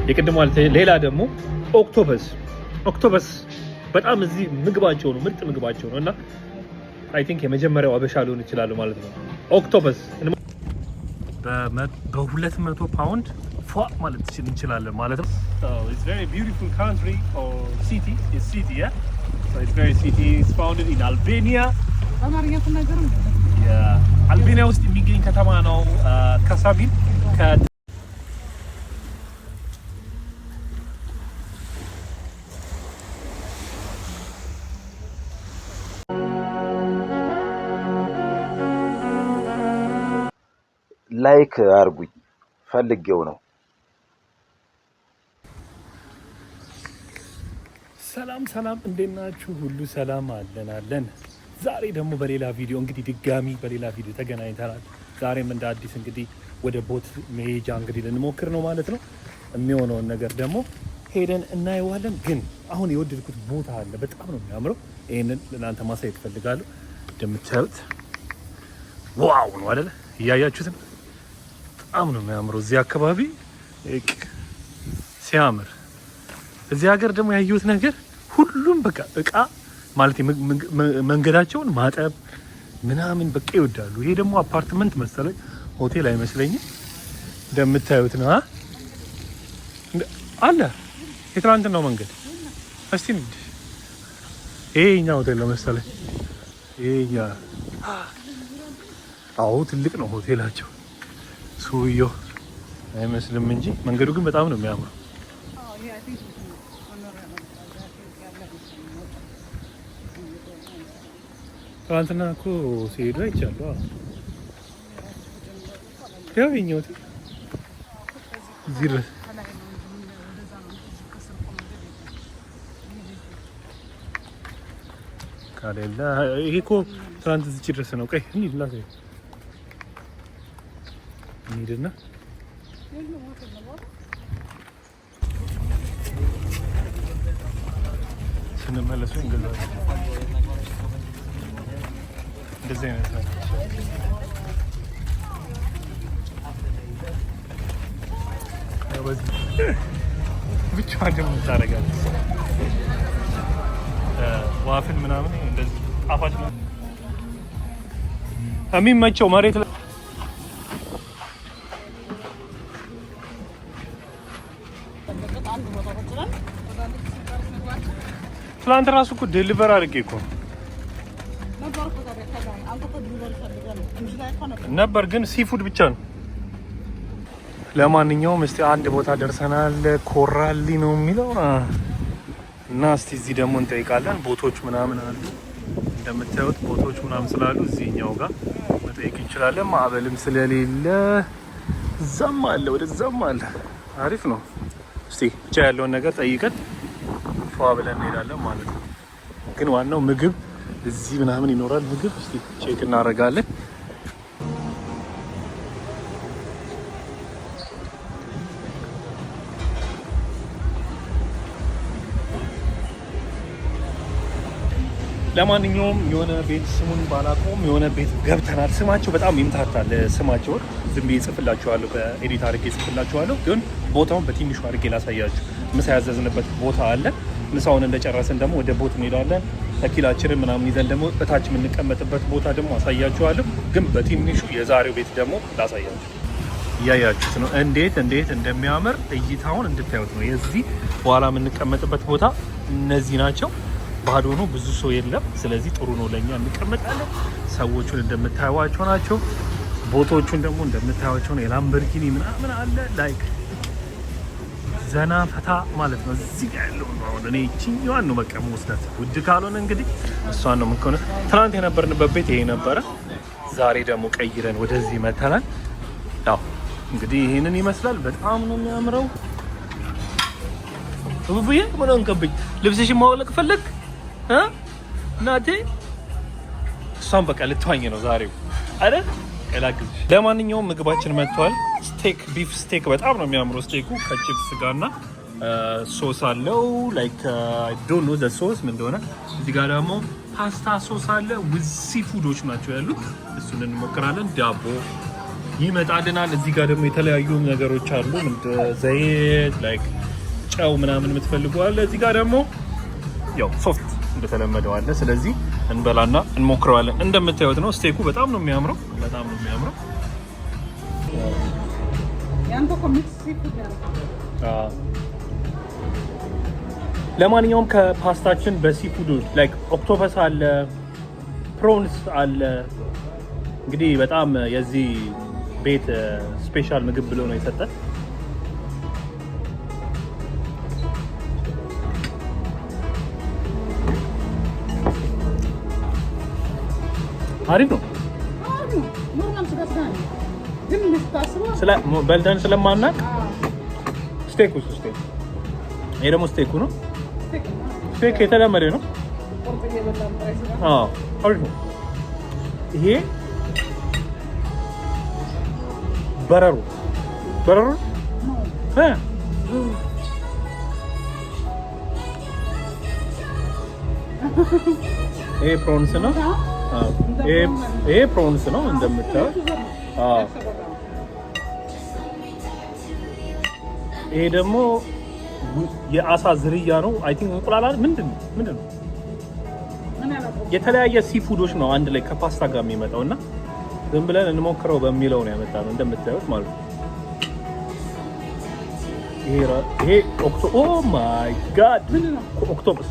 የቅድሙ ማለት ሌላ ደግሞ ኦክቶፐስ በጣም እዚህ ምግባቸው ነው፣ ምርጥ ምግባቸው ነው እና አይ ቲንክ የመጀመሪያው አበሻ ሊሆን ይችላል ማለት ነው። ኦክቶፐስ በ200 ፓውንድ ፏ ማለት እንችላለን ማለት ነው። So it's very beautiful country or city. It's city, yeah. So it's very city. It's founded in Albania. Yeah. Albania ውስጥ የሚገኝ ከተማ ነው። ካሳቢን ላይክ አርጉኝ ፈልጌው ነው። ሰላም እንዴት ናችሁ? ሁሉ ሰላም አለን። ዛሬ ደግሞ በሌላ ቪዲዮ እንግዲህ ድጋሚ በሌላ ቪዲዮ ተገናኝተናል። ዛሬም እንደ አዲስ እንግዲህ ወደ ቦት መሄጃ እንግዲህ ልንሞክር ነው ማለት ነው። የሚሆነውን ነገር ደግሞ ሄደን እናየዋለን። ግን አሁን የወደድኩት ቦታ አለ፣ በጣም ነው የሚያምረው። ይሄንን ለእናንተ ማሳየት ፈልጋለሁ። እንደምታዩት ዋው ነው አይደል? እያያችሁት ነው። በጣም ነው የሚያምረው እዚህ አካባቢ ሲያምር። እዚህ ሀገር ደግሞ ያየሁት ነገር ሁሉም በቃ እቃ ማለት መንገዳቸውን ማጠብ ምናምን በቃ ይወዳሉ። ይሄ ደግሞ አፓርትመንት መሰለኝ፣ ሆቴል አይመስለኝም። እንደምታዩት ነው አለ የትናንትናው መንገድ። እስቲ እንሂድ። ይሄኛ ሆቴል ነው መሰለኝ። ይሄኛ አዎ ትልቅ ነው ሆቴላቸው። ሰውየው አይመስልም እንጂ መንገዱ ግን በጣም ነው የሚያምረው። ትናንትና እኮ ሲሄዱ አይቻለሁ። ያው የኛው እዚህ ድረስ ካሌላ ይሄ እኮ ትናንት እዚህ ድረስ ነው። ቆይ እንሂድ ላሳይ እንሂድና ስንመለሱ እንገዛለን። እንደዚህ አይነት ነው ብቻዋን ደግሞ ታደርጋለች። ዋፍል ምናምን እንደዚህ ጣፋጭ ነው የሚመቸው መሬት ላይ ትላንት ራሱ እኮ ዴሊቨር አድርጌ እኮ ነበር፣ ግን ሲፉድ ብቻ ነው። ለማንኛውም እስቲ አንድ ቦታ ደርሰናል። ኮራሊ ነው የሚለው እና እስቲ እዚህ ደግሞ እንጠይቃለን። ቦቶች ምናምን አሉ እንደምታዩት፣ ቦቶች ምናምን ስላሉ እዚህኛው ጋር መጠየቅ እንችላለን። ማዕበልም ስለሌለ እዛም አለ ወደዛም አለ። አሪፍ ነው። እስቲ ብቻ ያለውን ነገር ጠይቀን ፏ ብለን እንሄዳለን ማለት ነው። ግን ዋናው ምግብ እዚህ ምናምን ይኖራል። ምግብ እስቲ ቼክ እናደርጋለን። ለማንኛውም የሆነ ቤት ስሙን ባላውቀውም የሆነ ቤት ገብተናል። ስማቸው በጣም ይምታታል። ስማቸውን ዝም ብዬ ጽፍላችኋለሁ፣ በኤዲት አድርጌ ጽፍላችኋለሁ። ግን ቦታውን በትንሹ አድርጌ ላሳያችሁ። ምሳ ያዘዝንበት ቦታ አለ። ምሳውን እንደጨረስን ደግሞ ወደ ቦት እንሄዳለን። ተኪላችንን ምናምን ይዘን ደግሞ እታች የምንቀመጥበት ቦታ ደግሞ አሳያችኋለሁ። ግን በትንሹ የዛሬው ቤት ደግሞ ላሳያችሁ። እያያችሁት ነው እንዴት እንደሚያምር እይታውን እንድታዩት ነው። የዚህ በኋላ የምንቀመጥበት ቦታ እነዚህ ናቸው። ባዶ ነው፣ ብዙ ሰው የለም። ስለዚህ ጥሩ ነው፣ ለኛ እንቀመጣለን። ሰዎቹን እንደምታዩዋቸው ናቸው። ቦቶቹን ደግሞ እንደምታዩዋቸው ነው። የላምበርጊኒ ምናምን አለ። ላይክ ዘና ፈታ ማለት ነው። እዚህ ጋር ያለው ነው። አሁን እኔ እቺኛዋን ነው በቃ መወስዳት። ውድ ካልሆነ እንግዲህ እሷን ነው የምንከሆነ። ትናንት የነበርንበት ቤት ይሄ ነበረ። ዛሬ ደግሞ ቀይረን ወደዚህ መተናል። ያው እንግዲህ ይሄንን ይመስላል። በጣም ነው የሚያምረው። ቡቡዬ ምን ሆንክብኝ? ልብስሽን ማውለቅ ፈለግ እናቴ? እሷን በቃ ልትዋኝ ነው ዛሬው አይደል? ቀላግልሽ። ለማንኛውም ምግባችን መጥቷል። ስቴክ ቢፍ ስቴክ በጣም ነው የሚያምረው። ስቴኩ ከቺፕስ ጋርና ሶስ አለው። ላይክ አይ ዶንት ኖ ዘ ሶስ ምን እንደሆነ። እዚህ ጋር ደግሞ ፓስታ ሶስ አለ። ዊዝ ሲ ፉዶች ናቸው ያሉት። እሱን እንሞክራለን። ዳቦ ይመጣልናል። እዚህ ጋር ደግሞ የተለያዩ ነገሮች አሉ። ዘይት ላይክ ጨው ምናምን የምትፈልጉ አለ። እዚህ ጋር ደግሞ ያው ሶፍት እንደተለመደው አለ። ስለዚህ እንበላና እንሞክረዋለን። እንደምታዩት ነው ስቴኩ በጣም ነው የሚያምረው፣ በጣም ነው የሚያምረው። ለማንኛውም ከፓስታችን በሲፉድ ላይክ ኦክቶፐስ አለ፣ ፕሮንስ አለ። እንግዲህ በጣም የዚህ ቤት ስፔሻል ምግብ ብሎ ነው የሰጠን። አሪፍ ነው። በልተን ስለማናቅ ስቴክ ውስጥ ስቴክ ይሄ ደግሞ ስቴኩ ነው። ስቴክ የተለመደ ነው። አሪፍ ነው። ይሄ በረሮ ይሄ ፕሮንስ ነው። ይሄ ፕሮንስ ነው እንደምታዩት። ይሄ ደግሞ የአሳ ዝርያ ነው። አይ ቲንክ እንቁላል ምንድን ነው የተለያየ ሲፉዶች ነው አንድ ላይ ከፓስታ ጋር የሚመጣው እና ዝም ብለን እንሞክረው በሚለው ነው ያመጣነው እንደምታዩት ማለት ነው። ይሄ ኦ ማይ ጋድ ምንድን ነው? ኦክቶፐስ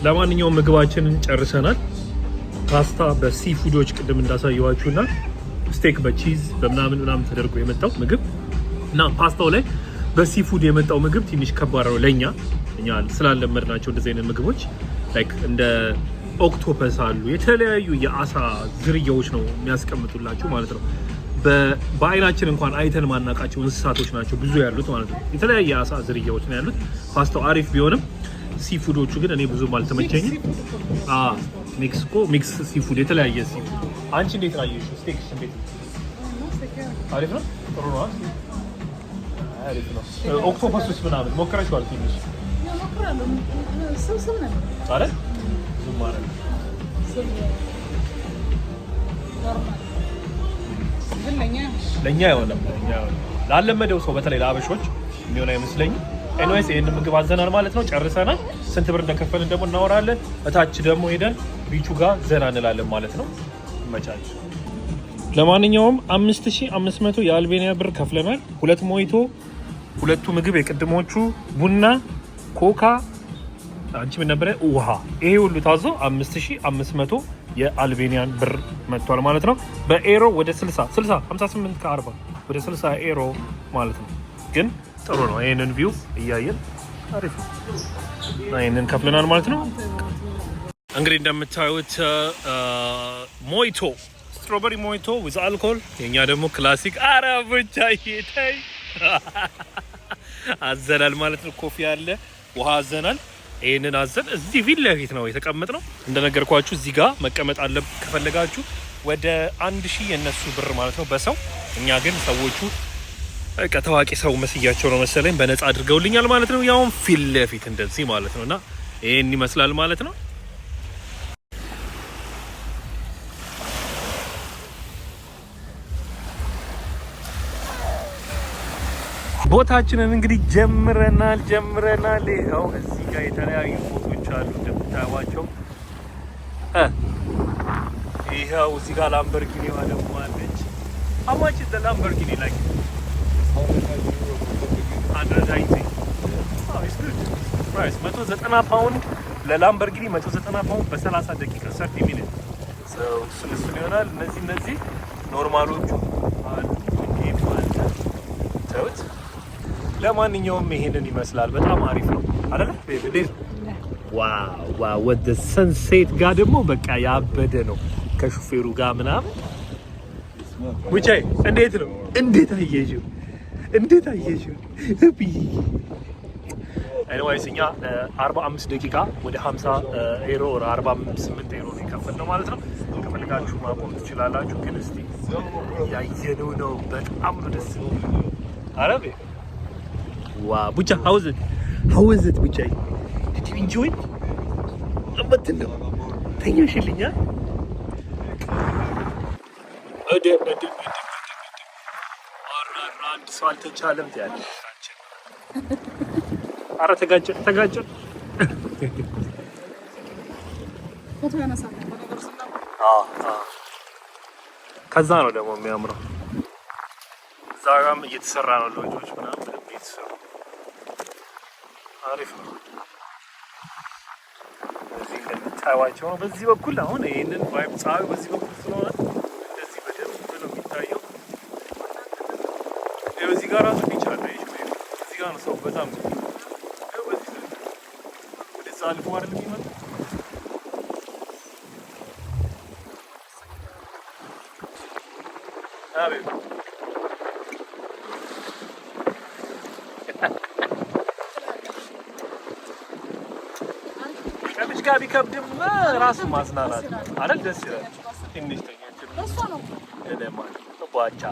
ለማንኛውም ምግባችንን ጨርሰናል። ፓስታ በሲፉዶች ቅድም እንዳሳየዋችሁና ስቴክ በቺዝ በምናምን ተደርጎ የመጣው ምግብ እና ፓስታው ላይ በሲፉድ የመጣው ምግብ ትንሽ ከባድ ነው ለኛ ስላለመድናቸው እንደዚህ አይነት ምግቦች ላይክ እንደ ኦክቶፐስ አሉ የተለያዩ የአሳ ዝርያዎች ነው የሚያስቀምጡላችሁ ማለት ነው። በአይናችን እንኳን አይተን ማናቃቸው እንስሳቶች ናቸው ብዙ ያሉት ማለት ነው። የተለያየ የአሳ ዝርያዎች ነው ያሉት። ፓስታው አሪፍ ቢሆንም ሲፉዶቹ ግን እኔ ብዙም አልተመቸኝም። ሜክሲኮ ሚክስ ሲፉድ የተለያየ ሲፉድ። አንቺ እንዴት አየሽ? ስቴክስ እንዴት ነው? አሪፍ ነው። ጥሩ ነው። አሪፍ ነው። ኦክቶፐስ ምናምን ሞክረሽዋል? ትንሽ አይደል? ዝም ማለት ነው። ለኛ አይሆንም። ላለመደው ሰው በተለይ ለአበሾች የሚሆን አይመስለኝም። ኤኒዌይስ ይሄን ምግብ አዘናል ማለት ነው። ጨርሰናል። ስንት ብር እንደከፈልን ደግሞ እናወራለን። እታች ደግሞ ሄደን ቢቹ ጋር ዘና እንላለን ማለት ነው። ይመቻች። ለማንኛውም 5500 የአልቤኒያ ብር ከፍለናል። ሁለት ሞይቶ፣ ሁለቱ ምግብ የቅድሞቹ፣ ቡና፣ ኮካ፣ አንቺ ምን ነበር? ውሃ። ይሄ ሁሉ ታዞ 5500 የአልቤኒያን ብር መጥቷል ማለት ነው። በኤሮ ወደ 58 ከ40 ወደ 60 ኤሮ ማለት ነው። ግን ጥሩ ነው። ይሄንን ቪው እያየን አሪፍ ነው። ይሄንን ከፍለናል ማለት ነው። እንግዲህ እንደምታዩት ሞይቶ ስትሮበሪ ሞይቶ ዊዝ አልኮል፣ የኛ ደግሞ ክላሲክ አረብቻ ይታይ አዘናል ማለት ነው። ኮፊ አለ፣ ውሃ አዘናል። ይሄንን አዘን እዚህ ፊት ለፊት ነው የተቀመጥነው። እንደነገርኳችሁ እዚህ ጋር መቀመጥ አለ ከፈለጋችሁ ወደ 1000 የነሱ ብር ማለት ነው በሰው። እኛ ግን ሰዎቹ ታዋቂ ሰው መስያቸው ነው መሰለኝ በነፃ አድርገውልኛል ማለት ነው። ያውም ፊት ለፊት እንደዚህ ማለት ነውና ይሄን ይመስላል ማለት ነው። ቦታችንን እንግዲህ ጀምረናል። ይኸው እዚህ ጋር የተለያዩ ፎቶዎች አሉ እንደምታዩዋቸው። ይኸው እዚህ ጋር ላምበርጊኒዋ ደግሞ አለች። አማች እንደ ላምበርጊኒ ላይ 190 ፓውንድ ለላምበርጊኒ 190 ፓውንድ በ30 ደቂቃ 30 ሚኒት እሱን ይሆናል። እነዚህ ኖርማሎቹ አሉ። ለማንኛውም ይሄንን ይመስላል። በጣም አሪፍ ነው አይደል? ዋው ወደ ሰንሴት ጋር ደግሞ በቃ ያበደ ነው ከሹፌሩ ጋር ምናምን። ውጫይ እንዴት ነው? እንዴት አየሽው? ኤኒዌይስ እኛ 45 ደቂቃ ወደ 50 ኤሮ ወደ 48 ኤሮ ነው የከፈልነው ማለት ነው። ከፈልጋችሁ ማቆም ትችላላችሁ። ግን እስቲ ያየነው ነው በጣም ነው ደስ የሚለው። አረቤ Wow, Bucha, how is it? How is it, Bucha? Did you enjoy it? But no. Thank you, Shilinya. አንድ ሰው አልተቻለም ያለ ኧረ ተጋጨ ፎቶ ያነሳል። ከዛ ነው ደግሞ የሚያምረው። እዛ ጋርም እየተሰራ ነው ሎጆች ምናምን እየተሰሩ አሪፍ ነው። እዚህ እንደምታዩዋቸው ነው። በዚህ በኩል አሁን ይሄንን ቫይብ ፀሐዩ በዚህ በኩል ስለሆነ እንደዚህ በደንብ ነው የሚታየው። እዚህ ጋር ራሱ ቢች አለ። እዚህ ጋር ነው ሰው በጣም ወደዛ አልፎ አይደል የሚመጣው። አቤት ከልጅ ጋር ቢከብድም ራስን ማዝናናት አይደል? ደስ ይላል። ትንሽ ተኛችን እሱ ነው እደማ ተቋጫ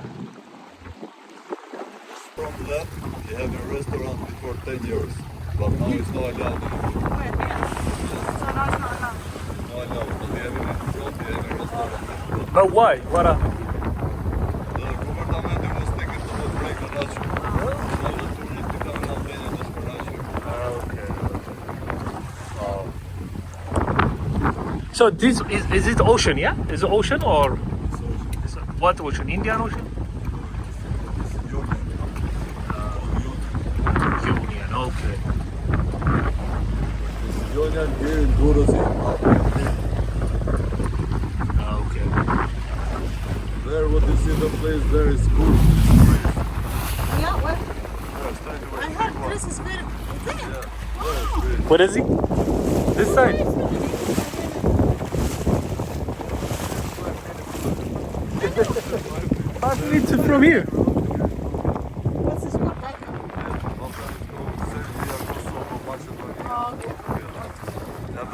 From left, they have a restaurant before 10 years, but now it's not allowed anymore. No allowed, but they have it in front, they have a restaurant. But why? What happened? The government was taking to the break on Russia. So the tourists to come in Albania just for Russia. Okay. Wow. So this is it ocean, yeah? Is it ocean or is it, what ocean? Indian Ocean? Union, okay. Union here in Gorosi. Okay. There, what you see the place there is cool. Yeah, what? I heard this is very. What is it? This side? 5 minutes from here. What's this one? Like?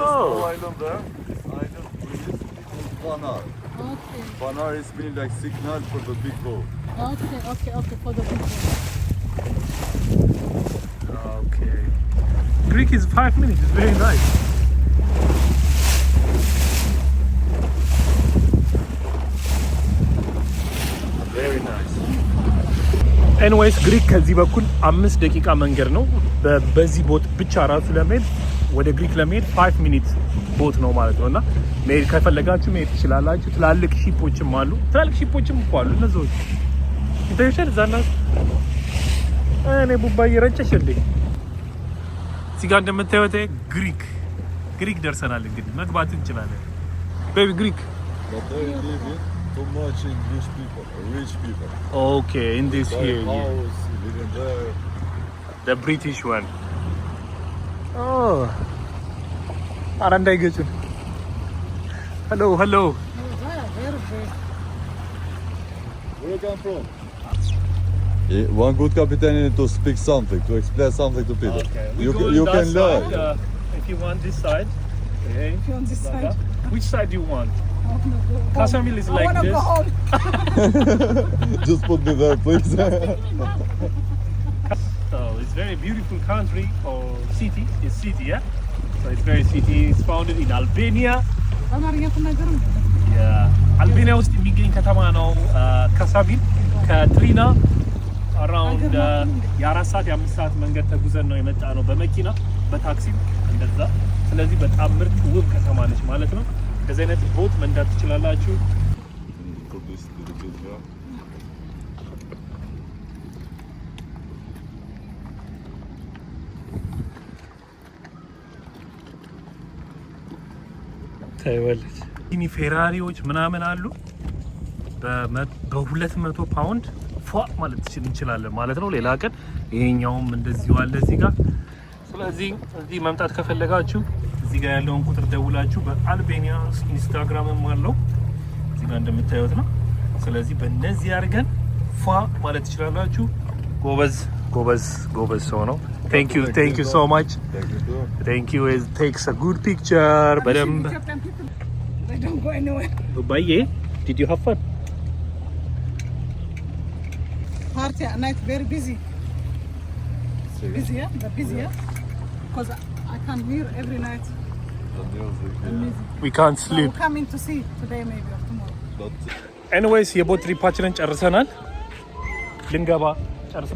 Oh. Island there. Island is Banar. Okay. Banar is meaning like signal for the big boat. Okay, for the people. Okay. Greek is 5 minutes. It's very nice. Very nice. ኤንዌይስ ግሪክ ከዚህ በኩል 5 ደቂቃ መንገድ ነው። በዚህ ቦት ብቻ ራሱ ለመሄድ ወደ ግሪክ ለመሄድ 5 ሚኒት ቦት ነው ማለት ነው። እና መሄድ ከፈለጋችሁ መሄድ ትችላላችሁ። ትላልቅ ሺፖችም አሉ። ትላልቅ ሺፖችም እኮ አሉ። እነዚህዎች ይታዩሻል። እዛና እኔ ቡባዬ ረጨሽ እንዴ! እዚህ ጋር እንደምታዩት ግሪክ ደርሰናል። እንግዲህ መግባት እንችላለን። ቤቢ ግሪክ But they live in too much English people, rich people. Okay, in this Buy here, a house, living there. the British one. Oh, ኧረ እንዳይገጩን። Hello. Very big. Where you come from? One good captain need to speak something, to explain something to people. Okay, You can learn. If you want this side. Okay. If you want this side. Which side do you want? I wanna go home. Kasamil is like I wanna this. go home. Just put me there, please. So it's very beautiful country or city. It's city, yeah. So it's very city. It's founded in Albania. አማርኛ ትናገር እንዴ? Yeah. አልቤኒያ ውስጥ የሚገኝ ከተማ ነው። ካሳቢል ከትሪና አራውንድ የ4 ሰዓት የ5 ሰዓት መንገድ ተጉዘን ነው የመጣ ነው በመኪና በታክሲ እንደዛ። ስለዚህ በጣም ምርጥ ውብ ከተማ ነች ማለት ነው። እንደዚህ አይነት ቦት መንዳት ትችላላችሁ። ታይዋለች። እኒ ፌራሪዎች ምናምን አሉ። በ200 ፓውንድ ፏ ማለት እንችላለን ማለት ነው። ሌላ ቀን ይሄኛውም እንደዚሁ አለ እዚህ ጋር። ስለዚህ እዚህ መምጣት ከፈለጋችሁ እዚህ ጋር ያለውን ቁጥር ደውላችሁ በአልቤኒያ ኢንስታግራምም አለው እዚህ ጋር እንደምታዩት ነው። ስለዚህ በእነዚህ አድርገን ፏ ማለት ትችላላችሁ። ጎበዝ ሰው ነው። Thank you so much. Thank you. It takes a good picture. በደንብ Ethiopian people, they don't go anywhere. ባዬ did you have fun? Party at night, very busy. busier, the busier, because I can hear every night The music. the music. we can't So sleep. we're coming to see today maybe or tomorrow. But ኤኒዌይስ የቦት ትሪፓችንን ጨርሰናል። ልንገባ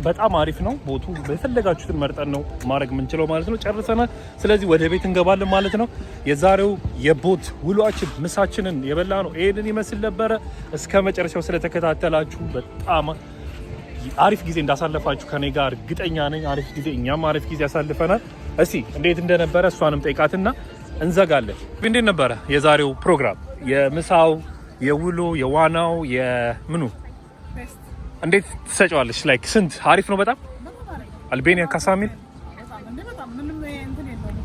በጣም አሪፍ ነው ቦቱ። በፈለጋችሁትን መርጠን ነው ማድረግ የምንችለው ማለት ነው። ጨርሰናል። ስለዚህ ወደ ቤት እንገባለን ማለት ነው። የዛሬው የቦት ውሏችን ምሳችንን የበላ ነው ይሄንን ይመስል ነበረ። እስከ መጨረሻው ስለተከታተላችሁ በጣም አሪፍ ጊዜ እንዳሳለፋችሁ ከኔ ጋር እርግጠኛ ነኝ። አሪፍ ጊዜ እኛም አሪፍ ጊዜ ያሳልፈናል። እስቲ እንዴት እንደነበረ እሷንም ጠይቃትና እንዘጋለን። እንዴት ነበረ የዛሬው ፕሮግራም? የምሳው፣ የውሎ፣ የዋናው፣ የምኑ Best. እንዴት ትሰጫዋለሽ? ላይክ ስንት? አሪፍ ነው በጣም በጣም አሪፍ ነው። አልቤኒያ ካሳሚል በጣም ምንም እንትን የለውም።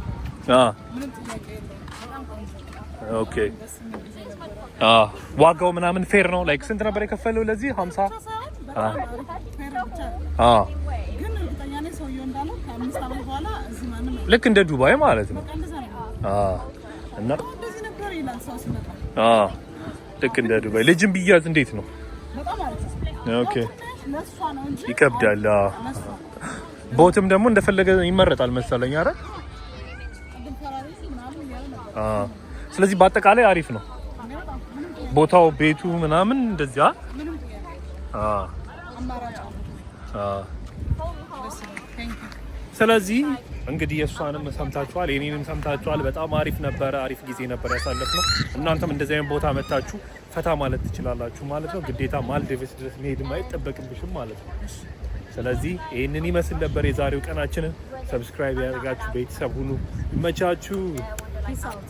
ምንም ጥያቄ የለውም። በጣም ቆንጆ። ኦኬ ደስ የሚል ጊዜ ነበር። ዋጋው ምናምን ፌር ነው። ላይክ ስንት ነበር የከፈለው ለዚህ? 50 በጣም አሪፍ ፌር ብቻ ነው። ግን እርግጠኛ ነኝ ሰውየው እንዳለው ከ5 ዓመት በኋላ እዚህ ማንም አይደለም። ልክ እንደ ዱባይ ማለት ነው። በቃ እንደዛ ነው። እና እንደዚህ ነበር ይላል ሰው ሲመጣ። ልክ እንደ ዱባይ ልጅም ቢያዝ እንዴት ነው? በጣም አሪፍ ነው። ኦኬ ለእሷ ነው እንጂ ይከብዳል። ለእሷ ቦትም ደግሞ እንደፈለገ ይመረጣል መሰለኝ አይደል? ቅድም ፈራሪ ምናምን እያለ ነበር። ስለዚህ በአጠቃላይ አሪፍ ነው በጣም ምንም ጥያቄ ቦታው፣ ቤቱ ምናምን እንደዚያ። ምንም ጥያቄ አማራጭ አለ። ደስ ይላል። Thank you. ስለዚህ እንግዲህ የእሷንም ሰምታችኋል፣ የኔንም ሰምታችኋል። በጣም አሪፍ ነበረ፣ አሪፍ ጊዜ ነበር ያሳለፍነው። እናንተም እንደዚህ አይነት ቦታ መታችሁ ፈታ ማለት ትችላላችሁ ማለት ነው። ግዴታ ማልዲቭስ ድረስ መሄድም አይጠበቅብሽም ማለት ነው። ስለዚህ ይህንን ይመስል ነበር የዛሬው ቀናችንን። ሰብስክራይብ ያደርጋችሁ ቤተሰብ ሁኑ። ይመቻችሁ። Peace out.